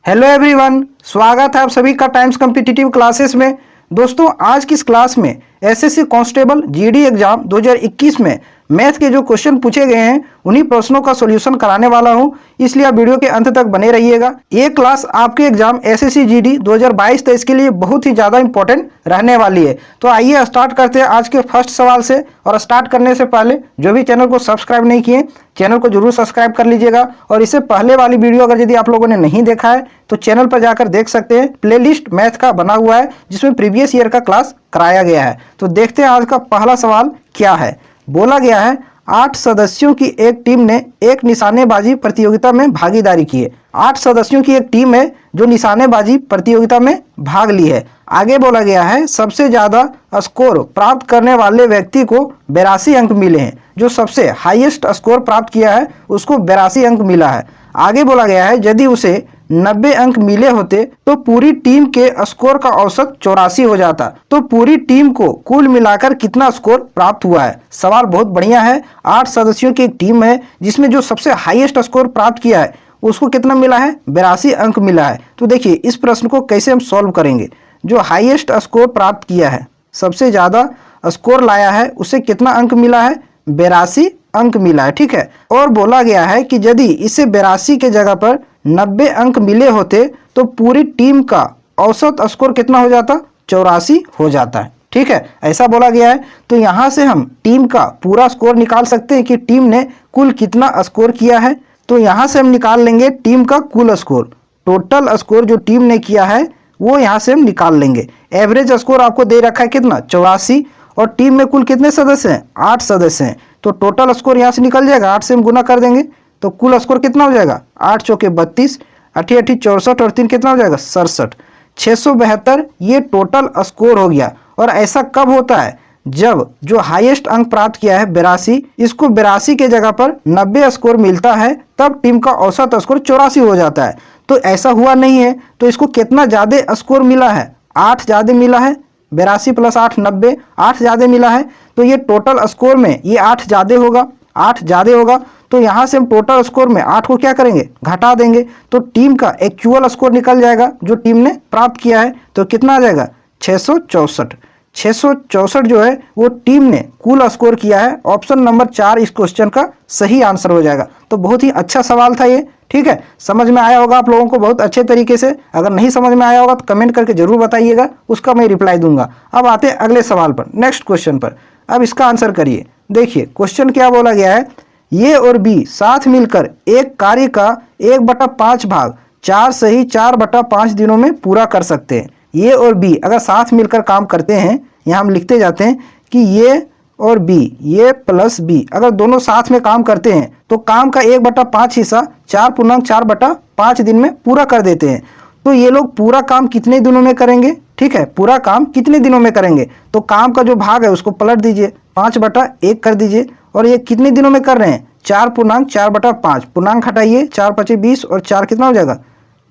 Hello everyone, स्वागत है आप सभी का टाइम्स कॉम्पिटिटिव क्लासेस में। दोस्तों, आज की इस क्लास में एसएससी कांस्टेबल जीडी एग्जाम 2021 में मैथ के जो क्वेश्चन पूछे गए हैं उन्हीं प्रश्नों का सॉल्यूशन कराने वाला हूं, इसलिए आप वीडियो के अंत तक बने रहिएगा। ये क्लास आपके एग्जाम एसएससी जीडी 2022 23 के लिए बहुत ही ज़्यादा इंपॉर्टेंट रहने वाली है। तो आइए स्टार्ट करते हैं आज के फर्स्ट सवाल से। और स्टार्ट करने से पहले जो भी चैनल को सब्सक्राइब नहीं किए, चैनल को जरूर सब्सक्राइब कर लीजिएगा। और इससे पहले वाली वीडियो अगर यदि आप लोगों ने नहीं देखा है तो चैनल पर जाकर देख सकते हैं, प्लेलिस्ट मैथ का बना हुआ है जिसमें प्रीवियस ईयर का क्लास कराया गया है। तो देखते हैं आज का पहला सवाल क्या है। बोला गया है 8 सदस्यों की एक टीम ने एक निशानेबाजी प्रतियोगिता में भागीदारी की है। 8 सदस्यों की एक टीम है जो निशानेबाजी प्रतियोगिता में भाग ली है। आगे बोला गया है सबसे ज्यादा स्कोर प्राप्त करने वाले व्यक्ति को 82 अंक मिले हैं। जो सबसे हाईएस्ट स्कोर प्राप्त किया है उसको 82 अंक मिला है। आगे बोला गया है यदि उसे 90 अंक मिले होते तो पूरी टीम के स्कोर का औसत 84 हो जाता। तो पूरी टीम को कुल मिलाकर कितना स्कोर प्राप्त हुआ है। सवाल बहुत बढ़िया है। 8 सदस्यों की एक टीम है जिसमें जो सबसे हाईएस्ट स्कोर प्राप्त किया है उसको कितना मिला है, 82 अंक मिला है। तो देखिए इस प्रश्न को कैसे हम सॉल्व करेंगे। जो हाईएस्ट स्कोर प्राप्त किया है, सबसे ज्यादा स्कोर लाया है, उसे कितना अंक मिला है, 82 अंक मिला है। ठीक है। और बोला गया है कि यदि इसे 82 के जगह पर 90 अंक मिले होते तो पूरी टीम का औसत स्कोर कितना हो जाता, 84 हो जाता है। ठीक है, ऐसा बोला गया है। तो यहाँ से हम टीम का पूरा स्कोर निकाल सकते हैं कि टीम ने कुल कितना स्कोर किया है। तो यहाँ से हम निकाल लेंगे टीम का कुल स्कोर, टोटल स्कोर जो टीम ने किया है वो यहाँ से हम निकाल लेंगे। एवरेज स्कोर आपको दे रखा है कितना, 84। और टीम में कुल कितने सदस्य हैं, 8 सदस्य हैं। तो टोटल स्कोर यहाँ से निकल जाएगा, 8 से हम गुना कर देंगे तो कुल स्कोर कितना हो जाएगा, 8 चौके 32, 8 8 64 और 3 कितना हो जाएगा, 67, 672। ये टोटल स्कोर हो गया। और ऐसा कब होता है, जब जो हाईएस्ट अंक प्राप्त किया है 82, इसको 82 के जगह पर 90 स्कोर मिलता है तब टीम का औसत स्कोर 84 हो जाता है। तो ऐसा हुआ नहीं है। तो इसको कितना ज़्यादा स्कोर मिला है, 8 ज़्यादा मिला है। 82 + 8 90, 8 ज़्यादा मिला है। तो ये टोटल स्कोर में ये 8 ज़्यादा होगा, 8 ज़्यादा होगा। तो यहाँ से हम टोटल स्कोर में 8 को क्या करेंगे, घटा देंगे। तो टीम का एक्चुअल स्कोर निकल जाएगा जो टीम ने प्राप्त किया है। तो कितना आ जाएगा, 664। 664 जो है वो टीम ने कुल स्कोर किया है। ऑप्शन नंबर 4 इस क्वेश्चन का सही आंसर हो जाएगा। तो बहुत ही अच्छा सवाल था ये। ठीक है, समझ में आया होगा आप लोगों को बहुत अच्छे तरीके से। अगर नहीं समझ में आया होगा तो कमेंट करके जरूर बताइएगा, उसका मैं रिप्लाई दूंगा। अब आते हैं अगले सवाल पर, नेक्स्ट क्वेश्चन पर। अब इसका आंसर करिए। देखिए क्वेश्चन क्या बोला गया है, ए और बी साथ मिलकर एक कार्य का 1/5 भाग 4 सही 4/5 दिनों में पूरा कर सकते हैं। ए और बी अगर साथ मिलकर काम करते हैं, यहाँ हम लिखते जाते हैं कि ए और बी, ए प्लस बी अगर दोनों साथ में काम करते हैं तो काम का 1/5 हिस्सा 4.4/5 दिन में पूरा कर देते हैं। तो ये लोग पूरा काम कितने दिनों में करेंगे, ठीक है, पूरा काम कितने दिनों में करेंगे। तो काम का जो भाग है उसको पलट दीजिए, 5/1 कर दीजिए। और ये कितने दिनों में कर रहे हैं, 4.4/5, पूर्णांक हटाइए, 4 × 5 = 20 और 4 कितना हो जाएगा,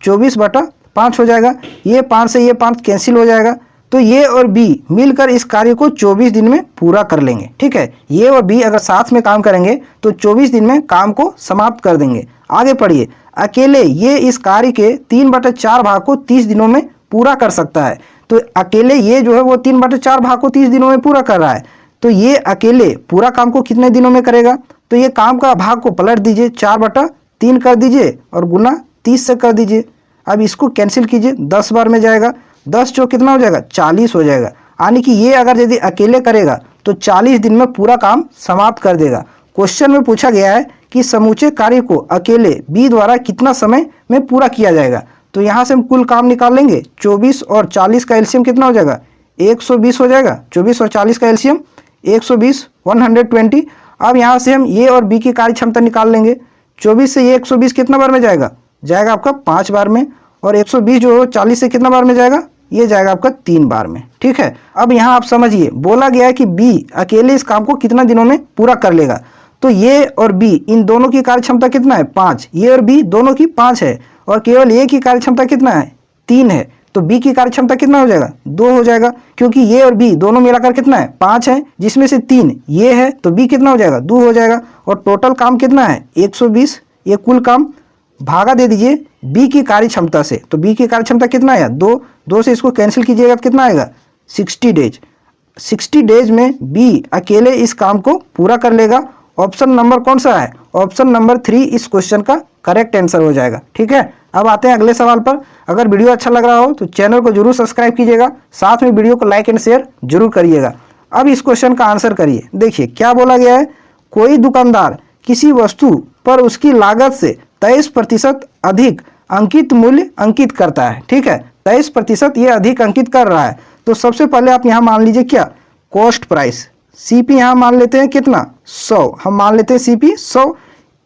24/5 हो जाएगा। ये 5 से ये 5 कैंसिल हो जाएगा। तो ये और बी मिलकर इस कार्य को 24 दिन में पूरा कर लेंगे। ठीक है, ये और बी अगर साथ में काम करेंगे तो 24 दिन में काम को समाप्त कर देंगे। आगे पढ़िए, अकेले ये इस कार्य के 3/4 भाग को 30 दिनों में पूरा कर सकता है। तो अकेले ये जो है वो 3/4 भाग को 30 दिनों में पूरा कर रहा है। तो ये अकेले पूरा काम को कितने दिनों में करेगा। तो ये काम का भाग को पलट दीजिए, 4/3 कर दीजिए और गुना 30 से कर दीजिए। अब इसको कैंसिल कीजिए, 10 बार में जाएगा, 10 चौक कितना हो जाएगा, 40 हो जाएगा। यानी कि ये अगर यदि अकेले करेगा तो 40 दिन में पूरा काम समाप्त कर देगा। क्वेश्चन में पूछा गया है कि समूचे कार्य को अकेले बी द्वारा कितना समय में पूरा किया जाएगा। तो यहाँ से हम कुल काम निकाल लेंगे, 24 और 40 का एलसीएम कितना हो जाएगा, 120 हो जाएगा। 24 और 40 का एलसीएम 120, 120। अब यहाँ से हम ए और बी की कार्य क्षमता निकाल लेंगे। 24 से ये 120 कितना बार में जाएगा, जाएगा आपका 5 बार में। और 120 जो 40 से कितना बार में जाएगा, ये जाएगा आपका 3 बार में। ठीक है, अब यहाँ आप समझिए, बोला गया है कि बी अकेले इस काम को कितना दिनों में पूरा कर लेगा। तो ये और बी इन दोनों की कार्य क्षमता कितना है, 5। ये और बी दोनों की 5 है और केवल ए की कार्य क्षमता कितना है, 3 है। तो बी की कार्य क्षमता कितना हो जाएगा, 2 हो जाएगा, क्योंकि ये और बी दोनों मिलाकर कितना है, 5 है, जिसमें से 3 ये है। तो बी कितना हो जाएगा, 2 हो जाएगा। और टोटल काम कितना है, 120। ये कुल काम भागा दे दीजिए बी की कार्य क्षमता से। तो बी की कार्य क्षमता कितना आया 2, 2 से इसको कैंसिल कीजिएगा तो कितना आएगा 60 डेज। 60 डेज में बी अकेले इस काम को पूरा कर लेगा। ऑप्शन नंबर कौन सा है, ऑप्शन नंबर 3 इस क्वेश्चन का करेक्ट आंसर हो जाएगा। ठीक है, अब आते हैं अगले सवाल पर। अगर वीडियो अच्छा लग रहा हो तो चैनल को जरूर सब्सक्राइब कीजिएगा, साथ में वीडियो को लाइक एंड शेयर जरूर करिएगा। अब इस क्वेश्चन का आंसर करिए। देखिए क्या बोला गया है, कोई दुकानदार किसी वस्तु पर उसकी लागत से 23% अधिक अंकित मूल्य अंकित करता है। ठीक है, 23% ये अधिक अंकित कर रहा है। तो सबसे पहले आप यहाँ मान लीजिए क्या, कॉस्ट प्राइस सीपी यहाँ मान लेते हैं कितना 100, हम मान लेते हैं सीपी 100,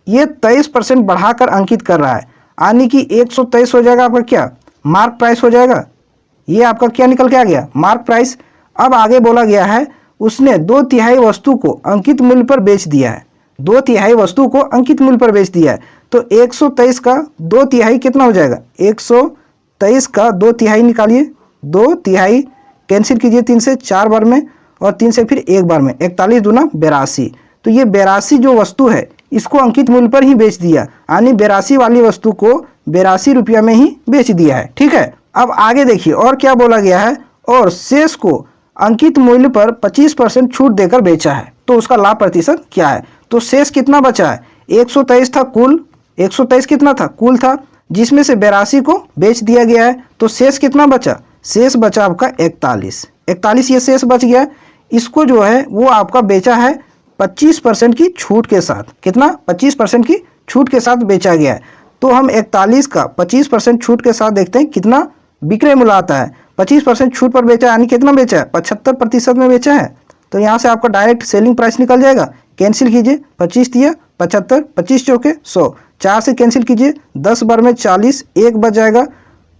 ये 23% बढ़ाकर अंकित कर रहा है, यानी कि 123 हो जाएगा आपका क्या मार्क प्राइस हो जाएगा। ये आपका क्या निकल के आ गया मार्क प्राइस। अब आगे बोला गया है उसने 2/3 वस्तु को अंकित मूल्य पर बेच दिया है, 2/3 वस्तु को अंकित मूल्य पर बेच दिया है। तो 123 का 2/3 कितना हो जाएगा, 123 का 2/3 निकालिए, 2/3 कैंसिल कीजिए 3 से 4 बार में और 3 से फिर 1 बार में, 41 दूना 82। तो ये 82 जो वस्तु है इसको अंकित मूल्य पर ही बेच दिया, यानी 82 वाली वस्तु को 82 रुपया में ही बेच दिया है। ठीक है, अब आगे देखिए और क्या बोला गया है, और शेष को अंकित मूल्य पर 25% छूट देकर बेचा है, तो उसका लाभ प्रतिशत क्या है। तो शेष कितना बचा है, 123 था कुल, 123 कितना था कुल था, जिसमें से 82 को बेच दिया गया है। तो शेष कितना बचा, शेष बचा आपका 41 ये शेष बच गया। इसको जो है वो आपका बेचा है 25% की छूट के साथ। कितना, 25% की छूट के साथ बेचा गया है। तो हम 41 का 25% छूट के साथ देखते हैं कितना विक्रय मूल्य आता है। 25% छूट पर बेचा यानी कितना बेचा है, 75% में बेचा है। तो यहाँ से आपका डायरेक्ट सेलिंग प्राइस निकल जाएगा, कैंसिल कीजिए, 25 दिया 75, 25 चौके 100, 4 से कैंसिल कीजिए, 10 बार में 40, 1 बच जाएगा,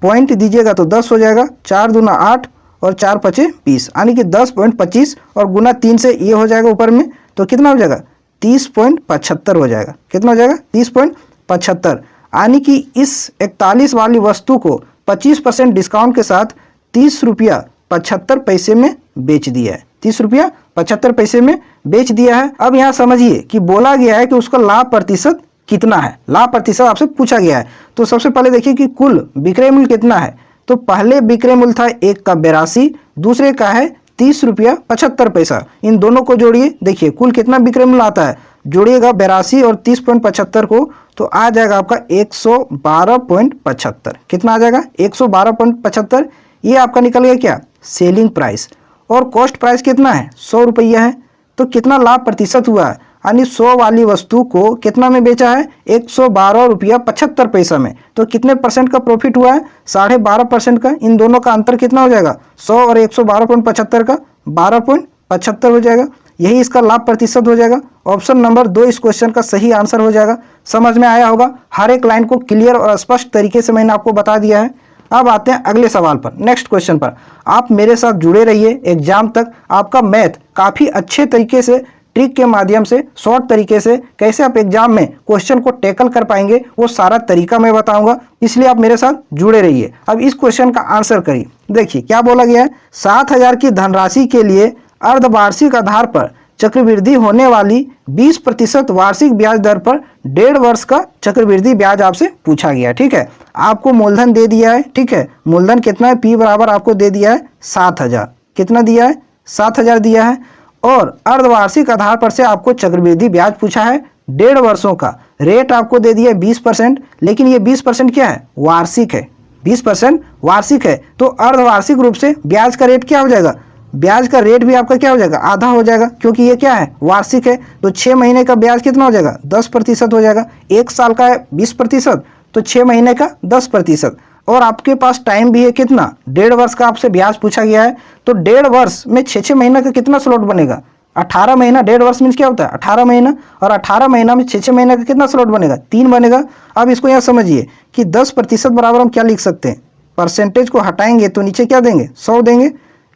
पॉइंट दीजिएगा तो 10 हो जाएगा, 4 दूना 8 और 4 पचे 20, यानी कि 10.25 और गुना 3 से ये हो जाएगा ऊपर में, तो कितना हो जाएगा 30.75 हो जाएगा। कितना हो जाएगा 30.75, यानी कि इस 41 वाली वस्तु को 25% डिस्काउंट के साथ 30 रुपया 75 पैसे में बेच दिया है, 30 रुपया 75 पैसे में बेच दिया है। अब यहाँ समझिए कि बोला गया है कि उसका लाभ प्रतिशत कितना है, लाभ प्रतिशत आपसे पूछा गया है। तो सबसे पहले देखिए कि कुल विक्रय मूल्य कितना है। तो पहले विक्रय मूल्य था एक का 82, दूसरे का है 30 रुपया 75 पैसा। इन दोनों को जोड़िए, देखिए कुल कितना विक्रय मूल्य आता है, जोड़िएगा 82 और 30.75 को, तो आ जाएगा आपका 112.75। कितना आ जाएगा 112.75। ये आपका निकल गया क्या सेलिंग प्राइस। और कॉस्ट प्राइस कितना है 100 रुपया है। तो कितना लाभ प्रतिशत हुआ है, यानी 100 वाली वस्तु को कितना में बेचा है 112 रुपया 75 पैसा में। तो कितने परसेंट का प्रॉफिट हुआ है 12.5% का। इन दोनों का अंतर कितना हो जाएगा 100 और 112.75 का 12.75 हो जाएगा। यही इसका लाभ प्रतिशत हो जाएगा। ऑप्शन नंबर 2 इस क्वेश्चन का सही आंसर हो जाएगा। समझ में आया होगा, हर एक लाइन को क्लियर और स्पष्ट तरीके से मैंने आपको बता दिया है। अब आते हैं अगले सवाल पर, नेक्स्ट क्वेश्चन पर। आप मेरे साथ जुड़े रहिए एग्जाम तक। आपका मैथ काफ़ी अच्छे तरीके से ट्रिक के माध्यम से, शॉर्ट तरीके से कैसे आप एग्जाम में क्वेश्चन को टैकल कर पाएंगे वो सारा तरीका मैं बताऊंगा, इसलिए आप मेरे साथ जुड़े रहिए। अब इस क्वेश्चन का आंसर करिए। देखिए क्या बोला गया है, 7000 की धनराशि के लिए अर्धवार्षिक आधार पर चक्रवृद्धि होने वाली 20% वार्षिक ब्याज दर पर 1.5 वर्ष का चक्रवृद्धि ब्याज आपसे पूछा गया। ठीक है, आपको मूलधन दे दिया है। ठीक है, मूलधन कितना है, P बराबर आपको दे दिया है 7000। कितना दिया है 7000 दिया है। और अर्धवार्षिक आधार पर से आपको चक्रवृद्धि ब्याज पूछा है 1.5 वर्षों का। रेट आपको दे दिया है 20%, लेकिन ये 20% क्या है वार्षिक है, 20% वार्षिक है। तो अर्धवार्षिक रूप से ब्याज का रेट क्या हो जाएगा, ब्याज का रेट भी आपका क्या हो जाएगा आधा हो जाएगा, क्योंकि ये क्या है वार्षिक है। तो 6 महीने का ब्याज कितना हो जाएगा 10% हो जाएगा। 1 साल का है 20%, तो 6 महीने का 10%। और आपके पास टाइम भी है कितना 1.5 वर्ष का आपसे ब्याज पूछा गया है। तो 1.5 वर्ष में 6 महीना का कितना स्लॉट बनेगा 18 महीना। 1.5 वर्ष मीन्स क्या होता है 18 महीना, और 18 महीना में 6 महीने का कितना स्लॉट बनेगा 3 बनेगा। अब इसको यहाँ समझिए कि 10% बराबर हम क्या लिख सकते हैं, परसेंटेज को हटाएंगे तो नीचे क्या देंगे 100 देंगे,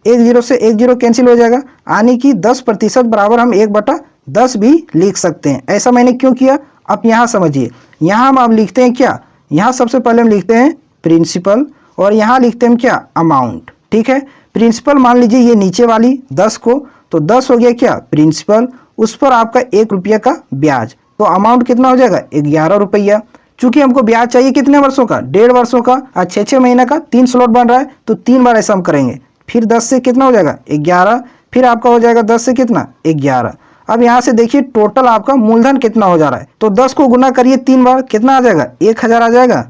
1 0 से 1 0 कैंसिल हो जाएगा, यानी कि 10% बराबर हम 1/10 भी लिख सकते हैं। ऐसा मैंने क्यों किया, अब यहाँ समझिए। यहाँ हम अब लिखते हैं क्या, यहाँ सबसे पहले हम लिखते हैं प्रिंसिपल और यहाँ लिखते हैं क्या अमाउंट। ठीक है, प्रिंसिपल मान लीजिए ये नीचे वाली 10 को, तो 10 हो गया क्या प्रिंसिपल, उस पर आपका 1 रुपया का ब्याज, तो अमाउंट कितना हो जाएगा 11 रुपया। चूंकि हमको ब्याज चाहिए कितने वर्षों का, 1.5 वर्षों का, और 6 महीने का 3 स्लॉट बन रहा है, तो 3 बार ऐसा हम करेंगे। फिर 10 से कितना हो जाएगा 11, फिर आपका हो जाएगा 10 से कितना 11। अब यहाँ से देखिए टोटल आपका मूलधन कितना हो जा रहा है, तो 10 को गुना करिए 3 बार, कितना आ जाएगा 1000 आ जाएगा,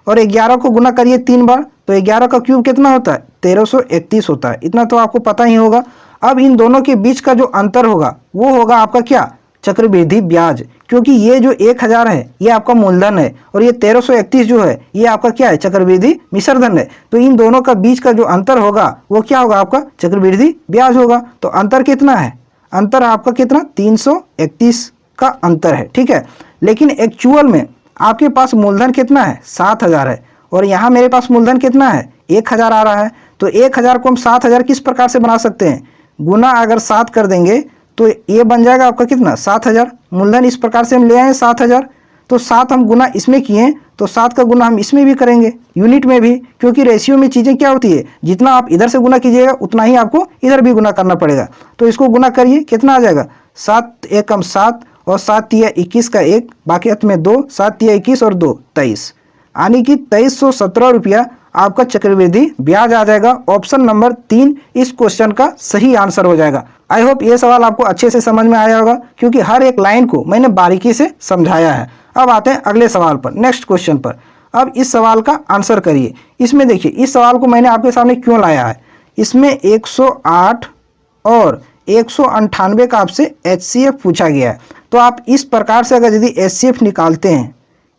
और 11 को गुना करिए 3 बार, तो 11 का क्यूब कितना होता है 1331 होता है। इतना तो आपको पता ही होगा। अब इन दोनों के बीच का जो अंतर होगा वो होगा आपका क्या, चक्रवृद्धि ब्याज, क्योंकि ये जो 1000 है ये आपका मूलधन है और ये 1331 जो है ये आपका क्या है, चक्रवृद्धि मिश्रधन है। तो इन दोनों का बीच का जो अंतर होगा वो क्या होगा, आपका चक्रवृद्धि ब्याज होगा। तो अंतर कितना है, अंतर आपका कितना 331 का अंतर है, ठीक है। लेकिन एक्चुअल में आपके पास मूलधन कितना है 7000 है, और यहाँ मेरे पास मूलधन कितना है 1000 आ रहा है। तो 1000 को हम 7000 किस प्रकार से बना सकते हैं, गुना अगर 7 कर देंगे तो ये बन जाएगा आपका कितना 7000। मूलधन इस प्रकार से हम ले आए 7000, तो 7 हम गुना इसमें किए तो 7 का गुना हम इसमें भी करेंगे, यूनिट में भी, क्योंकि रेशियो में चीज़ें क्या होती है, जितना आप इधर से गुना कीजिएगा उतना ही आपको इधर भी गुना करना पड़ेगा। तो इसको गुना करिए, कितना आ जाएगा 7 एकम 7 और 7 तिया 21 का 1, बाकी अंत में 2, 7 तिया 21 और 2 23, यानी कि 2317 रुपया आपका चक्रवृद्धि ब्याज आ जाएगा। ऑप्शन नंबर 3 इस क्वेश्चन का सही आंसर हो जाएगा। आई होप ये सवाल आपको अच्छे से समझ में आया होगा, क्योंकि हर एक लाइन को मैंने बारीकी से समझाया है। अब आते हैं अगले सवाल पर, नेक्स्ट क्वेश्चन पर। अब इस सवाल का आंसर करिए। इसमें देखिए इस सवाल को मैंने आपके सामने क्यों लाया है, इसमें 108 और 198 का आपसे HCF पूछा गया है। तो आप इस प्रकार से अगर यदि HCF निकालते हैं,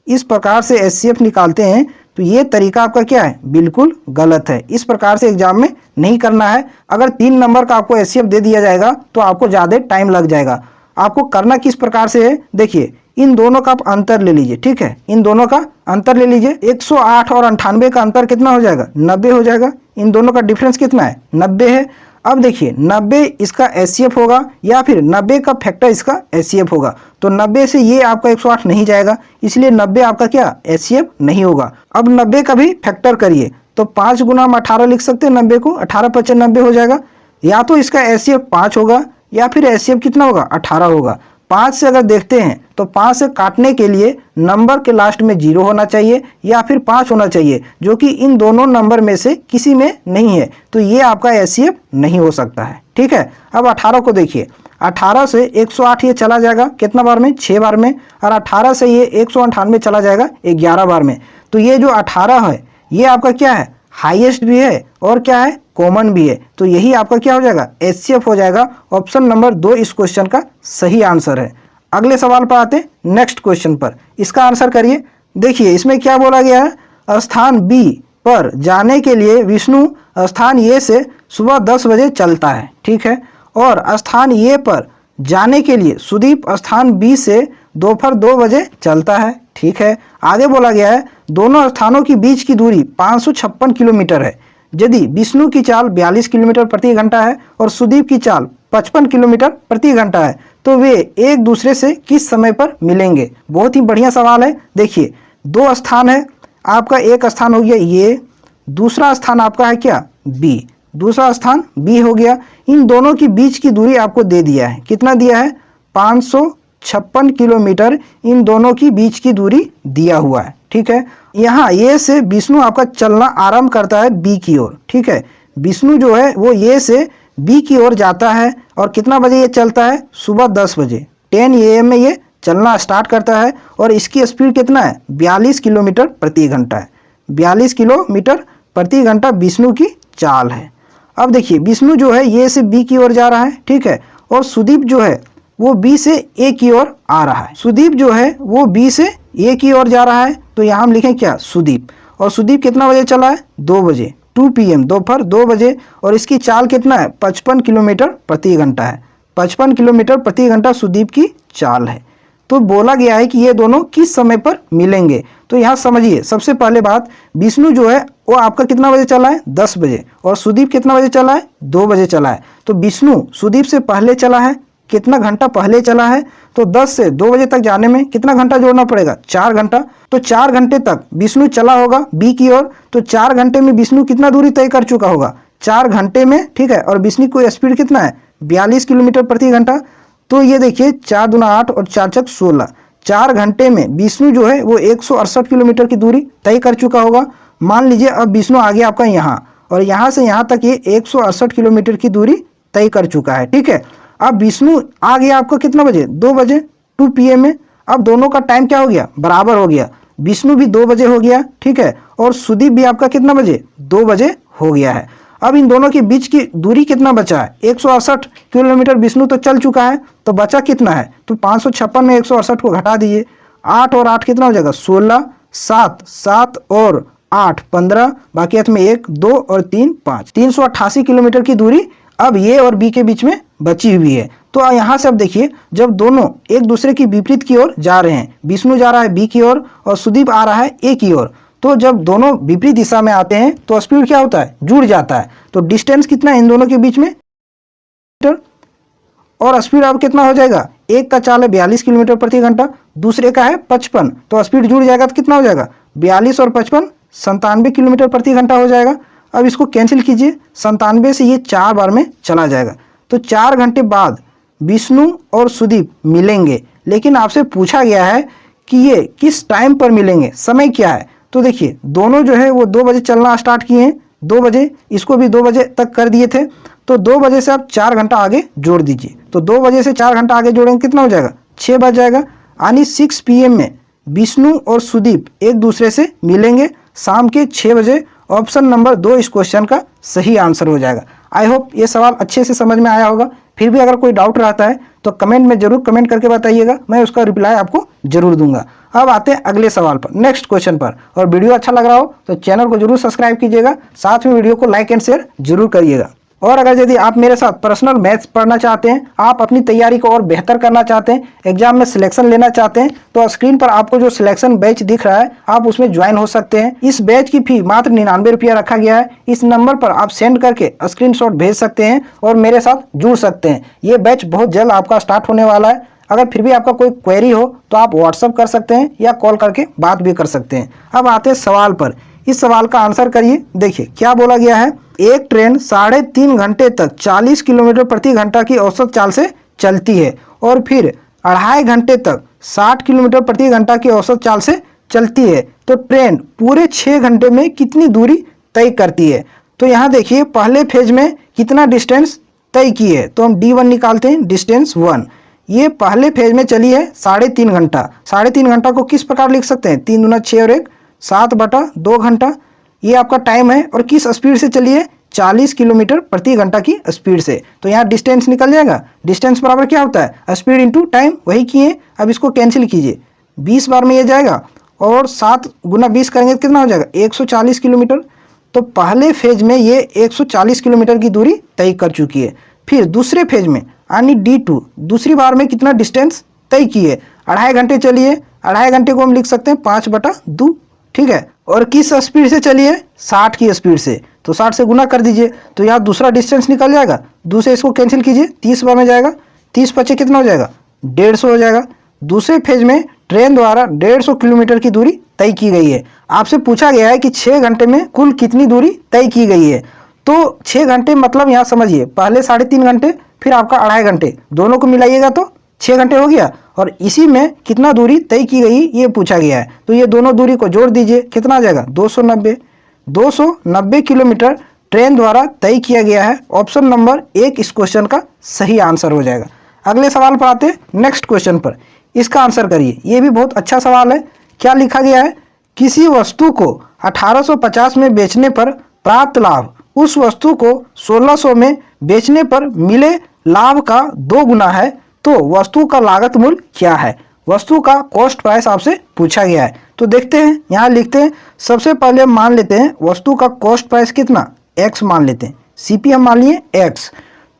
इस प्रकार से HCF निकालते हैं, तो ये तरीका आपका क्या है, बिल्कुल गलत है। इस प्रकार से एग्जाम में नहीं करना है। अगर 3 नंबर का आपको HCF दे दिया जाएगा तो आपको ज़्यादा टाइम लग जाएगा। आपको करना किस प्रकार से है, देखिए इन दोनों का आप अंतर ले लीजिए, ठीक है, इन दोनों का अंतर ले लीजिए। 108 और 98 का अंतर कितना हो जाएगा 90 हो जाएगा। इन दोनों का डिफरेंस कितना है 90 है। अब देखिए 90 इसका HCF होगा या फिर 90 का फैक्टर इसका HCF होगा, तो 90 से ये आपका 108 नहीं जाएगा, इसलिए 90 आपका क्या HCF नहीं होगा। अब 90 का भी फैक्टर करिए, तो 5 गुना हम 18 लिख सकते हैं 90 को, 18 × 5 90 हो जाएगा। या तो इसका HCF 5 होगा या फिर HCF कितना होगा 18 होगा। 5 से अगर देखते हैं तो 5 से काटने के लिए नंबर के लास्ट में 0 होना चाहिए या फिर 5 होना चाहिए, जो कि इन दोनों नंबर में से किसी में नहीं है, तो ये आपका HCF नहीं हो सकता है, ठीक है। अब 18 को देखिए, 18 से 108 ये चला जाएगा कितना बार में 6 बार में, और 18 से ये 198 चला जाएगा 11 बार में। तो ये जो 18 है ये आपका क्या है, हाईएस्ट भी है और क्या है, कॉमन भी है। तो यही आपका क्या हो जाएगा HCF हो जाएगा। ऑप्शन नंबर 2 इस क्वेश्चन का सही आंसर है। अगले सवाल पर आते हैं, नेक्स्ट क्वेश्चन पर, इसका आंसर करिए। देखिए इसमें क्या बोला गया है, स्थान B पर जाने के लिए विष्णु स्थान A से सुबह 10 बजे चलता है, ठीक है, और स्थान A पर जाने के लिए सुदीप स्थान B से दोपहर 2 बजे चलता है, ठीक है। आगे बोला गया है दोनों स्थानों के बीच की दूरी 556 किलोमीटर है। यदि विष्णु की चाल 42 किलोमीटर प्रति घंटा है और सुदीप की चाल 55 किलोमीटर प्रति घंटा है, तो वे एक दूसरे से किस समय पर मिलेंगे। बहुत ही बढ़िया सवाल है। देखिए 2 स्थान है आपका, एक स्थान हो गया ये, दूसरा स्थान आपका है क्या B, दूसरा स्थान B हो गया। इन दोनों के बीच की दूरी आपको दे दिया है, कितना दिया है 556 किलोमीटर इन दोनों की बीच की दूरी दिया हुआ है, ठीक है। यहाँ ये से विष्णु आपका चलना आरंभ करता है B की ओर, ठीक है। विष्णु जो है वो ये से B की ओर जाता है और कितना बजे ये चलता है, सुबह 10 बजे 10 AM में ये चलना स्टार्ट करता है, और इसकी स्पीड कितना है 42 किलोमीटर प्रति घंटा है। 42 किलोमीटर प्रति घंटा विष्णु की चाल है। अब देखिए विष्णु जो है ये से B की ओर जा रहा है, ठीक है, और सुदीप जो है वो B से A की ओर आ रहा है। सुदीप जो है वो B से A की ओर जा रहा है, तो यहाँ हम लिखें क्या सुदीप, और सुदीप कितना बजे चला है 2 बजे 2 PM दोपहर 2 बजे, और इसकी चाल कितना है 55 किलोमीटर प्रति घंटा है। 55 किलोमीटर प्रति घंटा सुदीप की चाल है। तो बोला गया है कि ये दोनों किस समय पर मिलेंगे। तो यहाँ समझिए सबसे पहले बात, विष्णु जो है वो आपका कितना बजे चला है 10 बजे, और सुदीप कितना बजे चला है 2 बजे चला है। तो विष्णु सुदीप से पहले चला है, कितना घंटा पहले चला है, तो 10 से 2 बजे तक जाने में कितना घंटा जोड़ना पड़ेगा 4 घंटा। तो 4 घंटे तक विष्णु चला होगा B की ओर, तो 4 घंटे में विष्णु कितना दूरी तय कर चुका होगा 4 घंटे में, ठीक है। और विष्णु को स्पीड कितना है 42 किलोमीटर प्रति घंटा। तो ये देखिए 4 दूना 8 और 4 छक 16, 4 घंटे में विष्णु जो है वो 168 किलोमीटर की दूरी तय कर चुका होगा। मान लीजिए अब विष्णु आ गया आपका यहाँ, और यहाँ से यहाँ तक ये 168 किलोमीटर की दूरी तय कर चुका है। ठीक है, अब विष्णु आ गया आपका कितना बजे, 2 बजे 2 PM में। अब दोनों का टाइम क्या हो गया, बराबर हो गया। विष्णु भी 2 बजे हो गया, ठीक है, और सुदीप भी आपका कितना बजे, 2 बजे हो गया है। अब इन दोनों के बीच की दूरी कितना बचा है, 168 किलोमीटर विष्णु तो चल चुका है, तो बचा कितना है, तो 556 में 168 को घटा दीजिए, 8 और 8 कितना हो जाएगा, 16, 7 7 और 8 15, बाकी हाथ में 1 2 और 3 5, 388 किलोमीटर की दूरी अब ये और बी के बीच में बची हुई है। तो यहाँ से अब देखिए, जब दोनों एक दूसरे की विपरीत की ओर जा रहे हैं, विष्णु जा रहा है बी की ओर और सुदीप आ रहा है ए की ओर, तो जब दोनों विपरीत दिशा में आते हैं तो स्पीड क्या होता है, जुड़ जाता है। तो डिस्टेंस कितना है इन दोनों के बीच में, और स्पीड अब कितना हो जाएगा, एक का चाल है 42 किलोमीटर प्रति घंटा, दूसरे का है 55, तो स्पीड जुड़ जाएगा तो कितना हो जाएगा, 42 और 55 97 किलोमीटर प्रति घंटा हो जाएगा। अब इसको कैंसिल कीजिए, 97 से ये 4 बार में चला जाएगा। तो 4 घंटे बाद विष्णु और सुदीप मिलेंगे, लेकिन आपसे पूछा गया है कि ये किस टाइम पर मिलेंगे, समय क्या है। तो देखिए दोनों जो है वो 2 बजे चलना स्टार्ट किए हैं, 2 बजे, इसको भी 2 बजे तक कर दिए थे, तो 2 बजे से आप 4 घंटा आगे जोड़ दीजिए। तो 2 बजे से 4 घंटा आगे जोड़ेंगे कितना हो जाएगा, 6 बज जाएगा। यानी 6 PM में विष्णु और सुदीप एक दूसरे से मिलेंगे शाम के 6 बजे। ऑप्शन नंबर 2 इस क्वेश्चन का सही आंसर हो जाएगा। आई होप ये सवाल अच्छे से समझ में आया होगा। फिर भी अगर कोई डाउट रहता है तो कमेंट में जरूर कमेंट करके बताइएगा, मैं उसका रिप्लाई आपको जरूर दूंगा। अब आते हैं अगले सवाल पर, नेक्स्ट क्वेश्चन पर। और वीडियो अच्छा लग रहा हो तो चैनल को जरूर सब्सक्राइब कीजिएगा, साथ में वीडियो को लाइक एंड शेयर जरूर करिएगा। और अगर यदि आप मेरे साथ पर्सनल मैथ्स पढ़ना चाहते हैं, आप अपनी तैयारी को और बेहतर करना चाहते हैं, एग्जाम में सिलेक्शन लेना चाहते हैं, तो स्क्रीन पर आपको जो सिलेक्शन बैच दिख रहा है आप उसमें ज्वाइन हो सकते हैं। इस बैच की फी मात्र 99 रुपया रखा गया है। इस नंबर पर आप सेंड करके स्क्रीनशॉट भेज सकते हैं और मेरे साथ जुड़ सकते हैं। ये बैच बहुत जल्द आपका स्टार्ट होने वाला है। अगर फिर भी आपका कोई क्वेरी हो तो आप व्हाट्सअप कर सकते हैं या कॉल करके बात भी कर सकते हैं। अब आते हैं सवाल पर, इस सवाल का आंसर करिए। देखिए क्या बोला गया है, एक ट्रेन 3.5 घंटे तक 40 किलोमीटर प्रति घंटा की औसत चाल से चलती है और फिर 2.5 घंटे तक 60 किलोमीटर प्रति घंटा की औसत चाल से चलती है, तो ट्रेन पूरे 6 घंटे में कितनी दूरी तय करती है। तो यहाँ देखिए पहले फेज में कितना डिस्टेंस तय की है, तो हम D1 निकालते हैं, डिस्टेंस 1। ये पहले फेज में चली है 3.5 घंटा। 3.5 घंटा को किस प्रकार लिख सकते हैं, 3 दूना 6 और 1 7/2 घंटा, ये आपका टाइम है। और किस स्पीड से चली है, 40 किलोमीटर प्रति घंटा की स्पीड से। तो यहाँ डिस्टेंस निकल जाएगा, डिस्टेंस बराबर क्या होता है, स्पीड इंटू टाइम, वही किए। अब इसको कैंसिल कीजिए, 20 बार में ये जाएगा और 7 गुना 20 करेंगे तो कितना हो जाएगा, 140 किलोमीटर। तो पहले फेज में ये 140 किलोमीटर की दूरी तय कर चुकी है। फिर दूसरे फेज में यानी D2 दूसरी बार में कितना डिस्टेंस तय की है, 2.5 घंटे चली है। 2.5 घंटे को हम लिख सकते हैं 5/2, ठीक है। और किस स्पीड से चली है, 60 की स्पीड से, तो 60 से गुना कर दीजिए तो यहाँ दूसरा डिस्टेंस निकल जाएगा। दूसरे इसको कैंसिल कीजिए, 30 बार में जाएगा, 30 × 5 कितना हो जाएगा, 150 हो जाएगा। दूसरे फेज में ट्रेन द्वारा 150 किलोमीटर की दूरी तय की गई है। आपसे पूछा गया है कि 6 घंटे में कुल कितनी दूरी तय की गई है। तो 6 घंटे मतलब यहाँ समझिए पहले 3.5 घंटे फिर आपका 2.5 घंटे, दोनों को मिलाइएगा तो 6 घंटे हो गया। और इसी में कितना दूरी तय की गई ये पूछा गया है, तो ये दोनों दूरी को जोड़ दीजिए, कितना आ जाएगा, 290 किलोमीटर ट्रेन द्वारा तय किया गया है। ऑप्शन नंबर 1 इस क्वेश्चन का सही आंसर हो जाएगा। अगले सवाल पर आते हैं, नेक्स्ट क्वेश्चन पर, इसका आंसर करिए। ये भी बहुत अच्छा सवाल है। क्या लिखा गया है, किसी वस्तु को 1850 में बेचने पर प्राप्त लाभ उस वस्तु को 1600 में बेचने पर मिले लाभ का 2 गुना है, तो वस्तु का लागत मूल्य क्या है। वस्तु का कॉस्ट प्राइस आपसे पूछा गया है। तो देखते हैं, यहाँ लिखते हैं। सबसे पहले हम मान लेते हैं वस्तु का कॉस्ट प्राइस कितना, x मान लेते हैं, CP हम मान लिए x।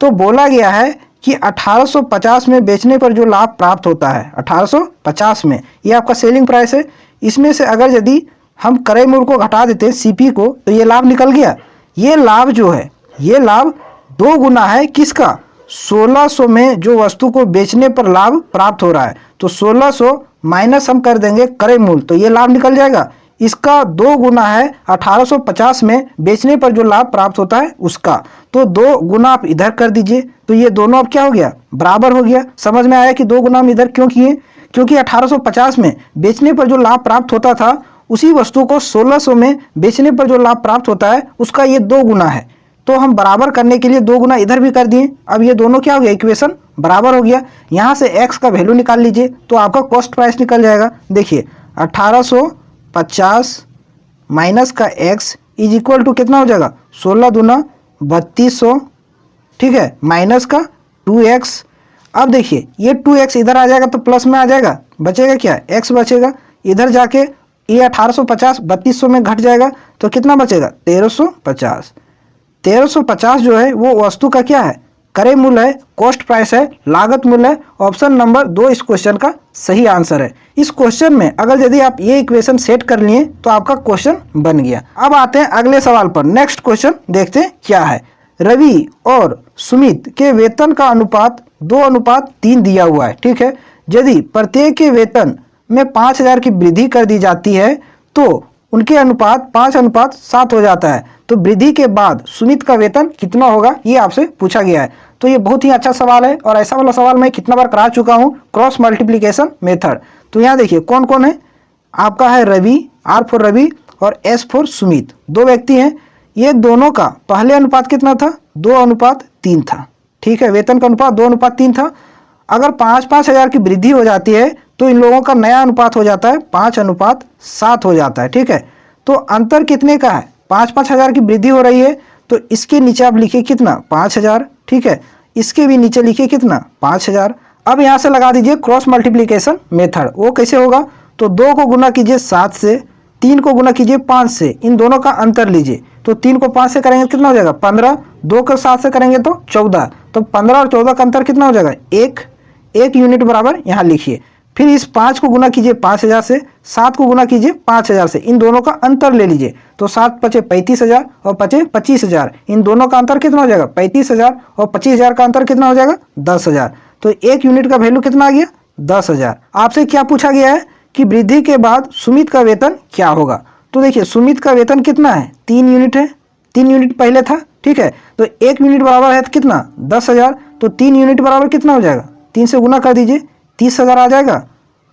तो बोला गया है कि 1850 में बेचने पर जो लाभ प्राप्त होता है, 1850 में, ये आपका सेलिंग प्राइस है। इसमें से अगर यदि हम क्रय मूल्य को घटा देते हैं CP को, तो ये लाभ निकल गया। ये लाभ जो है, ये लाभ 2 गुना है किसका, 1600 में जो वस्तु को बेचने पर लाभ प्राप्त हो रहा है। तो 1600 माइनस हम कर देंगे क्रय मूल्य, तो ये लाभ निकल जाएगा। इसका 2 गुना है 1850 में बेचने पर जो लाभ प्राप्त होता है उसका, तो 2 गुना आप इधर कर दीजिए, तो ये दोनों अब क्या हो गया, बराबर हो गया। समझ में आया कि 2 गुना हम इधर क्यों किए, क्योंकि 1850 में बेचने पर जो लाभ प्राप्त होता था उसी वस्तु को 1600 में बेचने पर जो लाभ प्राप्त होता है उसका ये 2 गुना है। तो हम बराबर करने के लिए 2 गुना इधर भी कर दिए। अब ये दोनों क्या हो गया, इक्वेशन बराबर हो गया। यहाँ से x का वैल्यू निकाल लीजिए तो आपका कॉस्ट प्राइस निकल जाएगा। देखिए 1850 माइनस का x इज इक्वल टू कितना हो जाएगा, 16 दूना 3200, ठीक है, माइनस का 2x। अब देखिए ये 2x इधर आ जाएगा तो प्लस में आ जाएगा, बचेगा क्या, x बचेगा। इधर जाके ये 1850 3200 में घट जाएगा तो कितना बचेगा, 1350। 1350 जो है वो वस्तु का क्या है, क्रय मूल्य है, कॉस्ट प्राइस है, लागत मूल्य है। ऑप्शन नंबर 2 इस क्वेश्चन का सही आंसर है। इस क्वेश्चन में अगर यदि आप ये इक्वेशन सेट कर लिए तो आपका क्वेश्चन बन गया। अब आते हैं अगले सवाल पर। नेक्स्ट क्वेश्चन देखते हैं क्या है। रवि और सुमित के वेतन का अनुपात 2:3 दिया हुआ है, ठीक है। यदि प्रत्येक के वेतन में 5000 की वृद्धि कर दी जाती है तो उनके अनुपात 5:7 हो जाता है, तो वृद्धि के बाद सुमित का वेतन कितना होगा, ये आपसे पूछा गया है। तो ये बहुत ही अच्छा सवाल है और ऐसा वाला सवाल मैं कितना बार करा चुका हूँ, क्रॉस मल्टीप्लिकेशन मेथड। तो यहाँ देखिए कौन कौन है, आपका है रवि, R फॉर रवि और S फॉर सुमित, 2 व्यक्ति हैं। ये दोनों का पहले अनुपात कितना था, 2:3 था, ठीक है। वेतन का अनुपात 2:3 था। अगर 5-5 हज़ार की वृद्धि हो जाती है तो इन लोगों का नया अनुपात हो जाता है 5:7 हो जाता है, ठीक है। तो अंतर कितने का है, 5-5 हज़ार की वृद्धि हो रही है तो इसके नीचे आप लिखिए कितना, 5000, ठीक है। इसके भी नीचे लिखिए कितना, 5000। अब यहाँ से लगा दीजिए क्रॉस मल्टीप्लिकेशन मेथड। वो कैसे होगा, तो 2 को गुना कीजिए 7 से, 3 को गुना कीजिए 5 से, इन दोनों का अंतर लीजिए। तो 3 को 5 से करेंगे कितना हो जाएगा, 15, 2 को 7 से करेंगे तो 14, तो 15 और 14 का अंतर कितना हो जाएगा, 1 यूनिट बराबर यहाँ लिखिए। फिर इस 5 को गुना कीजिए 5000 से, 7 को गुना कीजिए 5000 से, इन दोनों का अंतर ले लीजिए। तो 7 बचे 35000 और बचे 25000, इन दोनों का अंतर कितना हो जाएगा, 35000 और 25000 का अंतर कितना हो जाएगा, 10000। तो 1 यूनिट का वैल्यू कितना आ गया, 10000। आपसे क्या पूछा गया है कि वृद्धि के बाद सुमित का वेतन क्या होगा। तो देखिए सुमित का वेतन कितना है, 3 यूनिट है, 3 यूनिट पहले था, ठीक है। तो 1 यूनिट बराबर है कितना, 10000, तो 3 यूनिट बराबर कितना हो जाएगा, 3 से गुना कर दीजिए, 30000 आ जाएगा।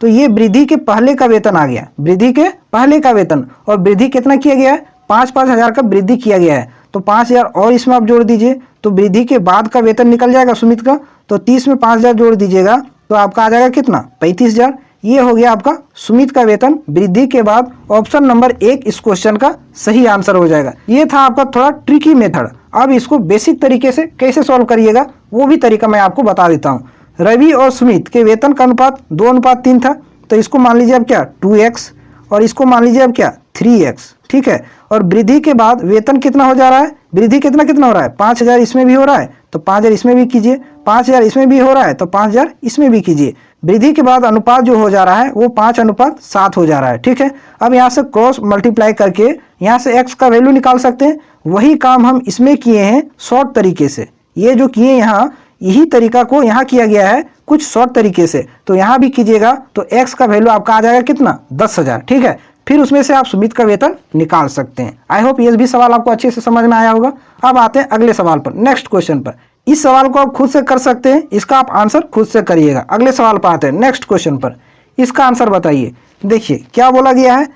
तो ये वृद्धि के पहले का वेतन आ गया, वृद्धि के पहले का वेतन। और वृद्धि कितना किया गया है, 5-5 हज़ार का वृद्धि किया गया है, तो 5000 और इसमें आप जोड़ दीजिए तो वृद्धि के बाद का वेतन निकल जाएगा सुमित का। तो 30 में 5000 जोड़ दीजिएगा तो आपका आ जाएगा कितना, 35000। ये हो गया आपका सुमित का वेतन वृद्धि के बाद। ऑप्शन नंबर 1 इस क्वेश्चन का सही आंसर हो जाएगा। ये था आपका थोड़ा ट्रिकी मेथड। अब इसको बेसिक तरीके से कैसे सॉल्व करिएगा वो भी तरीका मैं आपको बता देता हूँ। रवि और सुमित के वेतन का अनुपात 2:3 था, तो इसको मान लीजिए अब क्या 2x और इसको मान लीजिए अब क्या 3x, ठीक है। और वृद्धि के बाद वेतन कितना हो जा रहा है, वृद्धि कितना हो रहा है, 5000 इसमें भी हो रहा है तो 5000 इसमें भी कीजिए, 5000 इसमें भी हो रहा है तो 5000 इसमें भी कीजिए। वृद्धि के बाद अनुपात जो हो जा रहा है वो 5:7 हो जा रहा है, ठीक है। अब यहाँ से क्रॉस मल्टीप्लाई करके यहाँ से x का वैल्यू निकाल सकते हैं। वही काम हम इसमें किए हैं शॉर्ट तरीके से। ये जो किए यहाँ, यही तरीका को यहाँ किया गया है कुछ शॉर्ट तरीके से, तो यहाँ भी कीजिएगा तो x का वैल्यू आपका आ जाएगा कितना, 10000, ठीक है। फिर उसमें से आप सुमित का वेतन निकाल सकते हैं। आई होप ये भी सवाल आपको अच्छे से समझ में आया होगा। अब आते हैं अगले सवाल पर, नेक्स्ट क्वेश्चन पर। इस सवाल को आप खुद से कर सकते हैं, इसका आप आंसर खुद से करिएगा। अगले सवाल पर आते हैं, नेक्स्ट क्वेश्चन पर। इसका आंसर बताइए। देखिए क्या बोला गया है,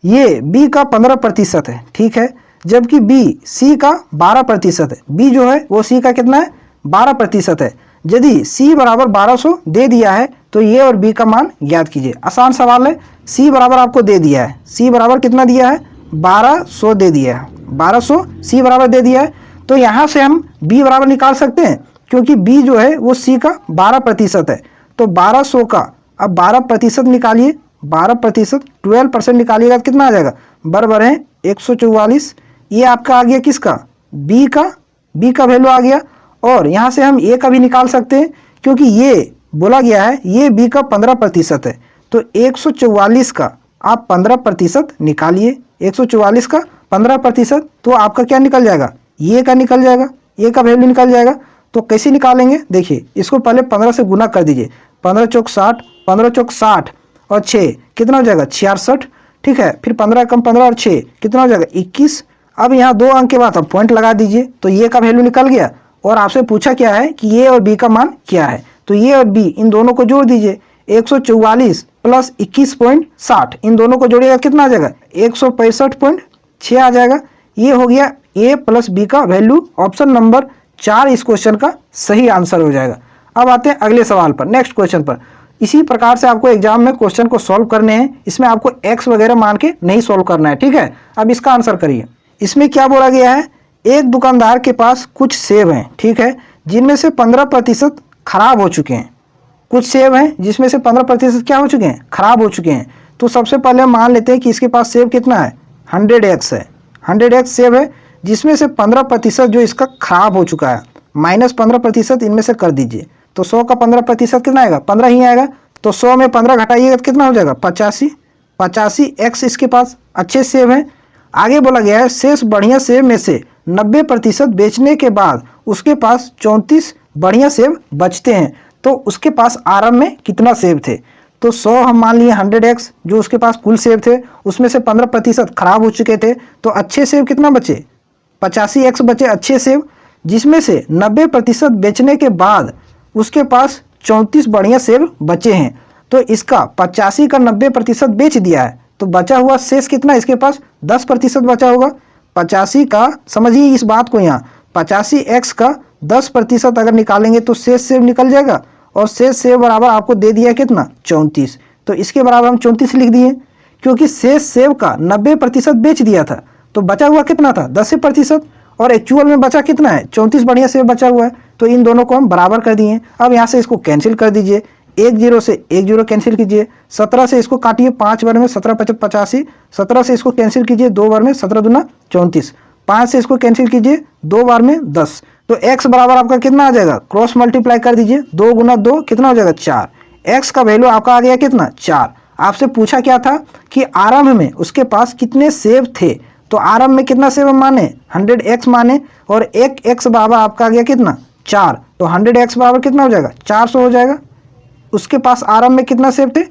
ये बी का 15% है, ठीक है, जबकि बी सी का 12% है। बी जो है वो सी का कितना है, 12% है। यदि सी बराबर 1200 दे दिया है तो ये और बी का मान ज्ञात कीजिए। आसान सवाल है। सी बराबर आपको दे दिया है, सी बराबर कितना दिया है, 1200 दे दिया है, 1200 सी बराबर दे दिया है। तो यहाँ से हम बी बराबर निकाल सकते हैं क्योंकि बी जो है वो सी का 12% है। तो 1200 का अब 12% निकालिए, 12% 12% निकालिएगा तो कितना आ जाएगा, बराबर है 144। ये आपका आ गया किसका, बी का वैल्यू आ गया। और यहाँ से हम ए का भी निकाल सकते हैं क्योंकि ये बोला गया है ये बी का 15% है। तो 144 का आप 15% निकालिए, 144 का 15%, तो आपका क्या निकल जाएगा, ये का निकल जाएगा, ये का वैल्यू निकल जाएगा। तो कैसे निकालेंगे, देखिए इसको पहले 15 से गुना कर दीजिए, 15 चौक 60, 15 चौक 60 और 6 कितना हो जाएगा 66, ठीक है। फिर 15 कम 15 और 6 कितना हो जाएगा 21। अब यहाँ 2 अंक के बाद आप पॉइंट लगा दीजिए तो ये का वैल्यू निकल गया। और आपसे पूछा क्या है कि ये और बी का मान क्या है, तो ये और बी इन दोनों को जोड़ दीजिए। 144 प्लस 21.60, इन दोनों को जोड़िएगा कितना आ जाएगा 165.6 आ जाएगा। ये हो गया ए प्लस बी का वैल्यू। ऑप्शन नंबर 4 इस क्वेश्चन का सही आंसर हो जाएगा। अब आते हैं अगले सवाल पर, नेक्स्ट क्वेश्चन पर। इसी प्रकार से आपको एग्जाम में क्वेश्चन को सॉल्व करने हैं, इसमें आपको एक्स वगैरह मान के नहीं सॉल्व करना है, ठीक है। अब इसका आंसर करिए। इसमें क्या बोला गया है, एक दुकानदार के पास कुछ सेब हैं, ठीक है, जिनमें से 15% खराब हो चुके हैं। कुछ सेब हैं जिसमें से 15% क्या हो चुके हैं, खराब हो चुके हैं। तो सबसे पहले मान लेते हैं कि इसके पास सेब कितना है, 100x है, 100x सेब है, जिसमें से 15% जो इसका खराब हो चुका है, -15% इनमें से कर दीजिए। तो 100 का 15% कितना आएगा, 15 ही आएगा। तो 100 में 15 घटाइएगा तो कितना हो जाएगा, 85x इसके पास अच्छे सेब हैं। आगे बोला गया है शेष बढ़िया सेब में से 90% बेचने के बाद उसके पास 34 बढ़िया सेब बचते हैं, तो उसके पास आरंभ में कितना सेब थे। तो 100 हम मान लिए 100x जो उसके पास कुल सेब थे, उसमें से 15% खराब हो चुके थे, तो अच्छे सेब कितना बचे, 85x बचे अच्छे सेब, जिसमें से 90% बेचने के बाद उसके पास 34 बढ़िया सेब बचे हैं। तो इसका 85 का 90% बेच दिया है, तो बचा हुआ शेष कितना, इसके पास 10% बचा होगा। 85 का, समझिए इस बात को, यहाँ 85x का 10% अगर निकालेंगे तो शेष सेब निकल जाएगा, और शेष सेब बराबर आपको दे दिया कितना, 34। तो इसके बराबर हम 34 लिख दिए, क्योंकि शेष सेब का 90% बेच दिया था, तो बचा हुआ कितना था, 10%, और एक्चुअल में बचा कितना है, 34 बढ़िया सेब बचा हुआ है। तो इन दोनों को हम बराबर कर दिए। अब यहाँ से इसको कैंसिल कर दीजिए, 1 0 से 1 0 कैंसिल कीजिए, 17 से इसको काटिए 5 बार में, 17 × 5 = 85, 17 से इसको कैंसिल कीजिए 2 बार में, 17 दूना 34, 5 से इसको कैंसिल कीजिए 2 बार में 10। तो x बराबर आपका कितना आ जाएगा, क्रॉस मल्टीप्लाई कर दीजिए, 2 × 2 कितना हो जाएगा, 4। x का वैल्यू आपका आ गया कितना, 4। आपसे पूछा क्या था कि आरंभ में उसके पास कितने सेब थे, तो आरंभ में कितना सेब माने, 100x माने, और एक x बराबर आपका आ गया कितना, 4। तो 100x बराबर कितना हो जाएगा, 400 हो जाएगा। उसके पास आरंभ में कितना सेब थे,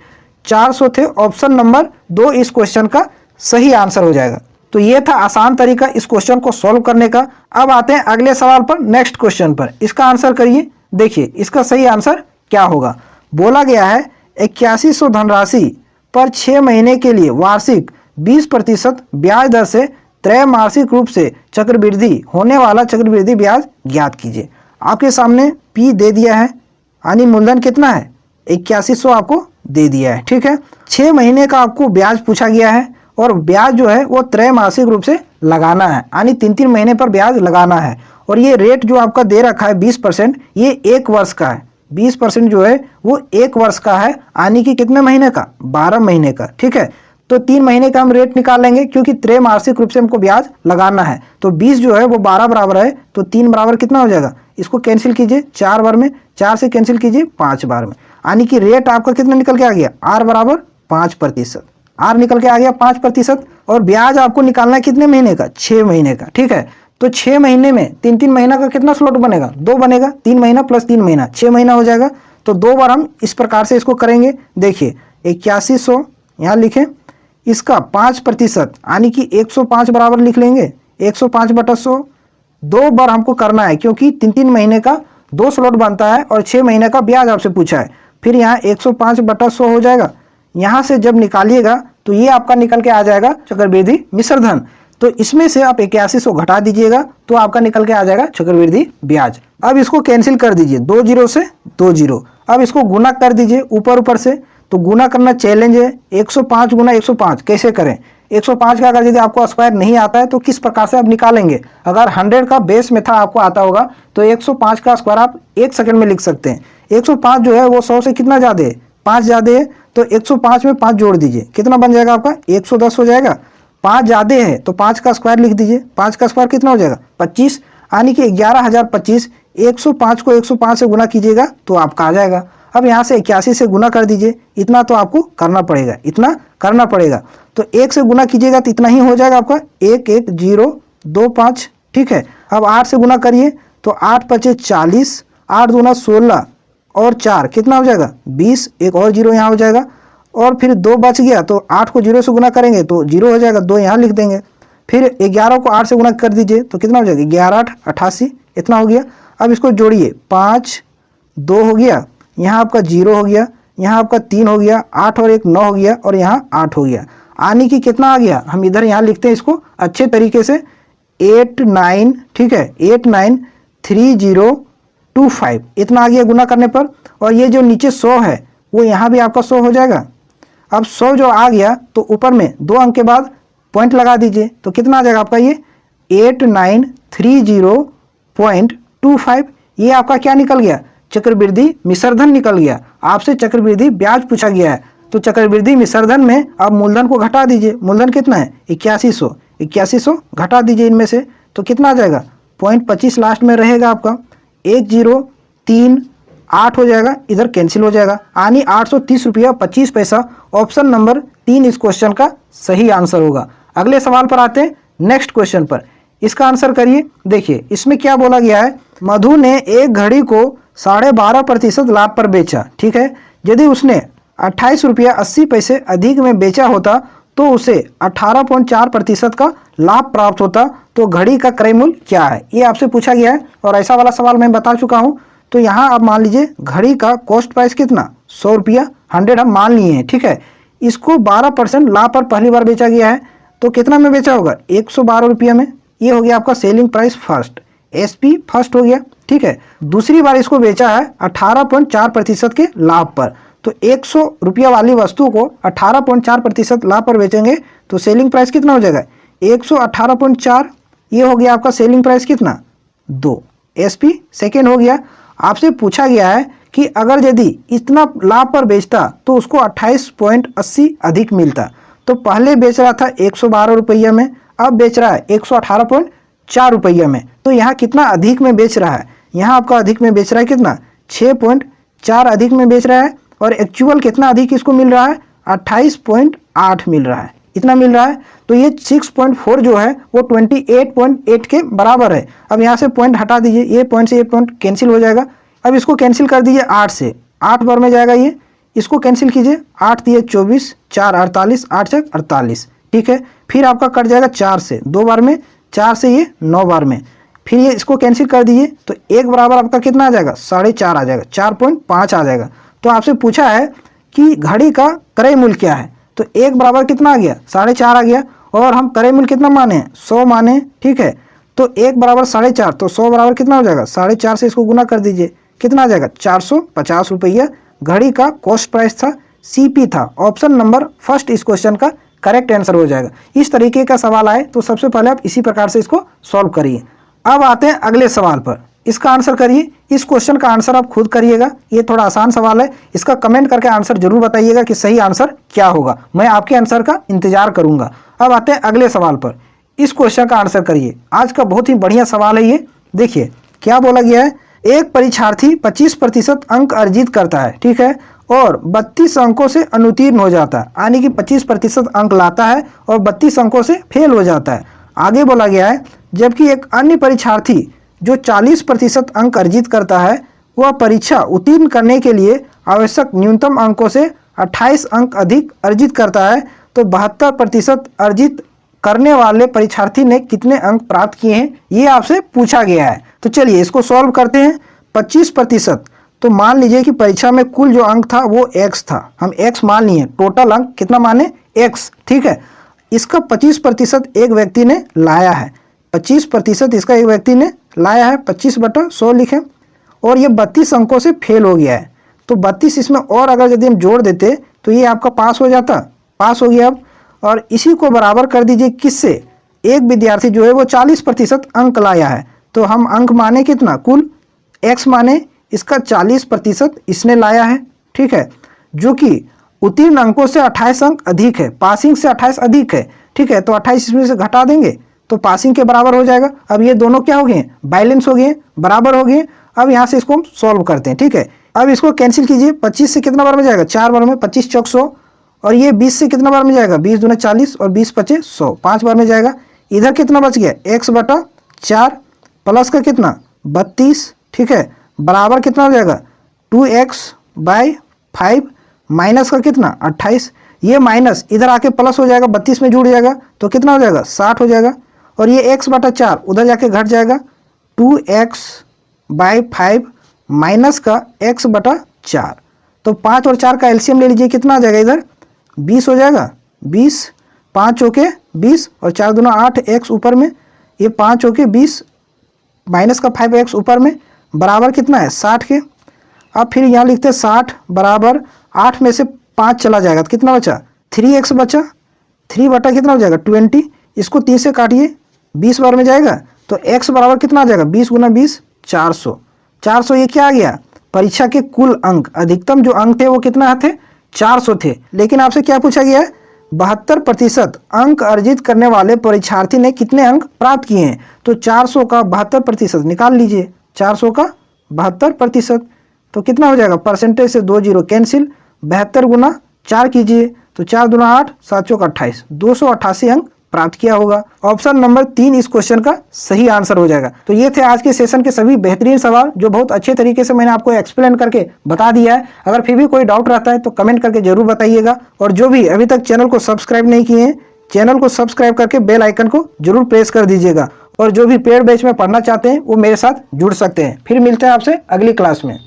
400 थे। ऑप्शन नंबर 2 इस क्वेश्चन का सही आंसर हो जाएगा। तो ये था आसान तरीका इस क्वेश्चन को सॉल्व करने का। अब आते हैं अगले सवाल पर, नेक्स्ट क्वेश्चन पर। इसका आंसर करिए। देखिए इसका सही आंसर क्या होगा। बोला गया है 8100 धनराशि पर 6 महीने के लिए वार्षिक 20% ब्याज दर से त्रैमासिक रूप से चक्रवृद्धि होने वाला चक्रवृद्धि ब्याज ज्ञात कीजिए। आपके सामने P दे दिया है, यानी मूलधन कितना है, 8100 आपको दे दिया है, ठीक है। 6 महीने का आपको ब्याज पूछा गया है, और ब्याज जो है वो त्रैमासिक रूप से लगाना है, यानी 3-3 महीने पर ब्याज लगाना है। और ये रेट जो आपका दे रखा है 20%, ये 1 वर्ष का है। 20% जो है वो 1 वर्ष का है, यानी कि कितने महीने का, 12 महीने का, ठीक है। तो 3 महीने का हम रेट निकाल लेंगे, क्योंकि त्रैमासिक रूप से हमको ब्याज लगाना है। तो 20 जो है वो 12 बराबर है, तो 3 बराबर कितना हो जाएगा, इसको कैंसिल कीजिए 4 बार में, 4 से कैंसिल कीजिए 5 बार में, यानी कि रेट आपका कितना निकल के आ गया, R बराबर 5%। R निकल के आ गया 5%। और ब्याज आपको निकालना है कितने महीने का, 6 महीने का, ठीक है। तो 6 महीने में 3-3 महीना का कितना स्लॉट बनेगा, 2 बनेगा, 3 महीना प्लस 3 महीना 6 महीना हो जाएगा। तो 2 बार हम इस प्रकार से इसको करेंगे। देखिए 8100 यहाँ लिखें, इसका 5% यानी कि 105 बराबर लिख लेंगे, 105/100। 2 बार हमको करना है, क्योंकि 3-3 महीने का 2 स्लॉट बनता है, और 6 महीने का ब्याज आपसे पूछा है। फिर यहाँ 105/100 हो जाएगा। यहाँ से जब निकालिएगा तो ये आपका निकल के आ जाएगा चक्रवृद्धि मिश्र धन। तो इसमें से आप 8100 घटा दीजिएगा, तो आपका निकल के आ जाएगा चक्रवृद्धि ब्याज। अब इसको कैंसिल कर दीजिए, 2 0 से 2 0। अब इसको गुना कर दीजिए ऊपर ऊपर से। तो गुना करना चैलेंज है, 105 × 105 कैसे करें। 105 का अगर यदि आपको स्क्वायर नहीं आता है तो किस प्रकार से आप निकालेंगे। अगर 100 का बेस मेथड आपको आता होगा तो 105 का स्क्वायर आप 1 सेकंड में लिख सकते हैं। 105 जो है वो 100 से कितना ज़्यादा है, 5 ज़्यादा है। तो 105 में 5 जोड़ दीजिए, कितना बन जाएगा आपका, 110 हो जाएगा। 5 ज़्यादा है तो 5 का स्क्वायर लिख दीजिए। 5 का स्क्वायर कितना हो जाएगा, 25, यानी कि 11025। 105 को 105 से गुना कीजिएगा तो आपका आ जाएगा। अब यहाँ से 81 से गुना कर दीजिए, इतना तो आपको करना पड़ेगा, इतना करना पड़ेगा। तो 1 से गुना कीजिएगा तो इतना ही हो जाएगा आपका, 11025, ठीक है। अब 8 से गुना करिए तो 8 × 5 = 40, 8 दूना 16 और 4 कितना हो जाएगा, 20। एक और 0 यहाँ हो जाएगा, और फिर 2 बच गया तो 8 को 0 से गुना करेंगे तो 0 हो जाएगा, 2 यहाँ लिख देंगे। फिर 11 को 8 से गुना कर दीजिए तो कितना हो जाएगा, 11 × 8 = 88, इतना हो गया। अब इसको जोड़िए, 5 2 हो गया, यहाँ आपका 0 हो गया, यहाँ आपका 3 हो गया, 8 और 1 9 हो गया और यहाँ 8 हो गया। यानी कि कितना आ गया, हम इधर यहाँ लिखते हैं इसको अच्छे तरीके से 8 9, ठीक है 8 9 3 0 2 5 इतना आ गया गुना करने पर। और ये जो नीचे 100 है वो यहाँ भी आपका 100 हो जाएगा। अब 100 जो आ गया तो ऊपर में 2 अंक के बाद पॉइंट लगा दीजिए तो कितना आ जाएगा आपका ये 8930.25। ये आपका क्या निकल गया, चक्रवृद्धि मिश्रधन निकल गया। आपसे चक्रवृद्धि ब्याज पूछा गया है तो चक्रवृद्धि मिश्रधन में आप मूलधन को घटा दीजिए। मूलधन कितना है 8100 घटा दीजिए इनमें से तो कितना आ जाएगा 0.25 लास्ट में रहेगा आपका 1038 हो जाएगा, इधर कैंसिल हो जाएगा। यानी 830 रुपया 25 पैसा ऑप्शन नंबर 3 इस क्वेश्चन का सही आंसर होगा। अगले सवाल पर आते हैं, नेक्स्ट क्वेश्चन पर। इसका आंसर करिए। देखिए इसमें क्या बोला गया है, मधु ने एक घड़ी को 12.5% लाभ पर बेचा, ठीक है। यदि उसने 28 रुपया 80 पैसे अधिक में बेचा होता तो उसे 18.4% का लाभ प्राप्त होता, तो घड़ी का क्रय मूल्य क्या है, ये आपसे पूछा गया है। और ऐसा वाला सवाल मैं बता चुका हूँ। तो यहाँ आप मान लीजिए घड़ी का कॉस्ट प्राइस कितना 100 रुपया 100 हम मान लिए हैं, ठीक है। इसको 12% लाभ पर पहली बार बेचा गया है तो कितना में बेचा होगा 112 रुपया में। ये हो गया आपका selling price first, SP first हो गया, ठीक है। दूसरी बार इसको बेचा है 18.4% के लाभ पर, तो 100 रुपया वाली वस्तु को 18.4% लाभ पर बेचेंगे तो सेलिंग प्राइस कितना हो जाएगा 118.4। ये हो गया आपका सेलिंग प्राइस कितना 2, एसपी सेकेंड हो गया। आपसे पूछा गया है कि अगर यदि इतना लाभ पर बेचता तो उसको 28.80 अधिक मिलता। तो पहले बेच रहा था 112 रुपया में, अब बेच रहा है 118.4 रुपया में। तो यहाँ कितना अधिक में बेच रहा है, यहाँ आपका अधिक में बेच रहा है कितना 6.4 अधिक में बेच रहा है। और एक्चुअल कितना अधिक इसको मिल रहा है 28.8 मिल रहा है, इतना मिल रहा है। तो ये 6.4 जो है वो 28.8 के बराबर है। अब यहाँ से पॉइंट हटा दीजिए, ये पॉइंट से ये पॉइंट कैंसिल हो जाएगा। अब इसको कैंसिल कर दीजिए 8 से, 8 बार में जाएगा ये, इसको कैंसिल कीजिए 8 दिए 24 4 48 8 से 48, ठीक है। फिर आपका कट जाएगा 4 से, 2 बार में, 4 से ये 9 बार में। फिर ये इसको कैंसिल कर दीजिए तो एक बराबर आपका कितना आ जाएगा 4.5 आ जाएगा, 4.5 आ जाएगा। तो आपसे पूछा है कि घड़ी का क्रय मूल्य क्या है, तो एक बराबर कितना आ गया 4.5 आ गया। और हम क्रय मूल्य कितना माने 100 माने, ठीक है। तो एक बराबर 4.5 तो 100 बराबर कितना हो जाएगा 4.5 से इसको गुना कर दीजिए, कितना आ जाएगा 450 रुपया घड़ी का कॉस्ट प्राइस था, सीपी था। ऑप्शन नंबर फर्स्ट इस क्वेश्चन का करेक्ट आंसर हो जाएगा। इस तरीके का सवाल आए तो सबसे पहले आप इसी प्रकार से इसको सॉल्व करिए। अब आते हैं अगले सवाल पर, इसका आंसर करिए। इस क्वेश्चन का आंसर आप खुद करिएगा, ये थोड़ा आसान सवाल है। इसका कमेंट करके आंसर जरूर बताइएगा कि सही आंसर क्या होगा, मैं आपके आंसर का इंतजार करूंगा। अब आते हैं अगले सवाल पर, इस क्वेश्चन का आंसर करिए। आज का बहुत ही बढ़िया सवाल है ये। देखिए क्या बोला गया है, एक परीक्षार्थी 25% अंक अर्जित करता है, ठीक है, और 32 अंकों से अनुत्तीर्ण हो जाता है, यानी कि 25% अंक लाता है और 32 अंकों से फेल हो जाता है। आगे बोला गया है जबकि एक अन्य परीक्षार्थी जो 40% अंक अर्जित करता है वह परीक्षा उत्तीर्ण करने के लिए आवश्यक न्यूनतम अंकों से 28 अंक अधिक अर्जित करता है, तो 72% अर्जित करने वाले परीक्षार्थी ने कितने अंक प्राप्त किए हैं, ये आपसे पूछा गया है। तो चलिए इसको सॉल्व करते हैं। 25%, तो मान लीजिए कि परीक्षा में कुल जो अंक था वो x था, हम x मान लिए, टोटल अंक कितना माने x, ठीक है। इसका 25% एक व्यक्ति ने लाया है, 25% इसका एक व्यक्ति ने लाया है, 25/100 लिखें। और ये 32 अंकों से फेल हो गया है, तो 32 इसमें और अगर यदि हम जोड़ देते तो ये आपका पास हो जाता, पास हो गया। अब और इसी को बराबर कर दीजिए किससे, एक विद्यार्थी जो है वो 40% अंक लाया है, तो हम अंक माने कितना, कुल x माने, इसका 40% इसने लाया है, ठीक है, जो कि उत्तीर्ण अंकों से 28 अंक अधिक है, पासिंग से 28 अधिक है, ठीक है। तो 28 इसमें से घटा देंगे तो पासिंग के बराबर हो जाएगा। अब ये दोनों क्या हो गए, बैलेंस हो गए, बराबर हो गए। अब यहाँ से इसको हम सॉल्व करते हैं, ठीक है। अब इसको कैंसिल कीजिए, 25 से कितना बार में जाएगा 4 बार में, 25 चौक 100, और ये 20 से कितना बार में जाएगा 20 दूना 40 और 20 पचे 100, 5 बार में जाएगा। इधर कितना बच गया x/4 प्लस का कितना 32, ठीक है, बराबर कितना हो जाएगा 2x/5 माइनस का कितना 28, ये माइनस इधर आके प्लस हो जाएगा, 32 में जुड़ जाएगा तो कितना हो जाएगा 60 हो जाएगा। और ये x/4 उधर जाके घट जाएगा, 2x/5 माइनस का x/4, तो 5 और 4 का एलसीएम ले लीजिए, कितना आ जाएगा इधर 20 हो जाएगा। 20, 5 होके 20 और 4 दूना 8, एक्स ऊपर में, ये 5 होके 20 माइनस का 5 एक्स ऊपर में बराबर कितना है 60 के। अब फिर यहाँ लिखते हैं 60 बराबर 8 में से 5 चला जाएगा तो कितना बचा 3x बचा। 3 बटा कितना हो जाएगा 20, इसको 3 से काटिए 20 बार में जाएगा तो x बराबर कितना आ जाएगा 20 गुना 20 400। 400 ये क्या आ गया परीक्षा के कुल अंक, अधिकतम जो अंक थे वो कितना थे 400 थे। लेकिन आपसे क्या पूछा गया है 72% अंक अर्जित करने वाले परीक्षार्थी ने कितने अंक प्राप्त किए हैं। तो 400 का 72% निकाल लीजिए, 400 का 72% तो कितना हो जाएगा, परसेंटेज से 2 जीरो कैंसिल, 72 गुना 4 कीजिए तो 4 दूना 8, 7 चौक 28, 288 अंक प्राप्त किया होगा। ऑप्शन नंबर 3 इस क्वेश्चन का सही आंसर हो जाएगा। तो ये थे आज के सेशन के सभी बेहतरीन सवाल जो बहुत अच्छे तरीके से मैंने आपको एक्सप्लेन करके बता दिया है। अगर फिर भी कोई डाउट रहता है तो कमेंट करके जरूर बताइएगा। और जो भी अभी तक चैनल को सब्सक्राइब नहीं किए हैं, चैनल को सब्सक्राइब करके बेल आइकन को जरूर प्रेस कर दीजिएगा। और जो भी पेड बैच में पढ़ना चाहते हैं वो मेरे साथ जुड़ सकते हैं। फिर मिलते हैं आपसे अगली क्लास में।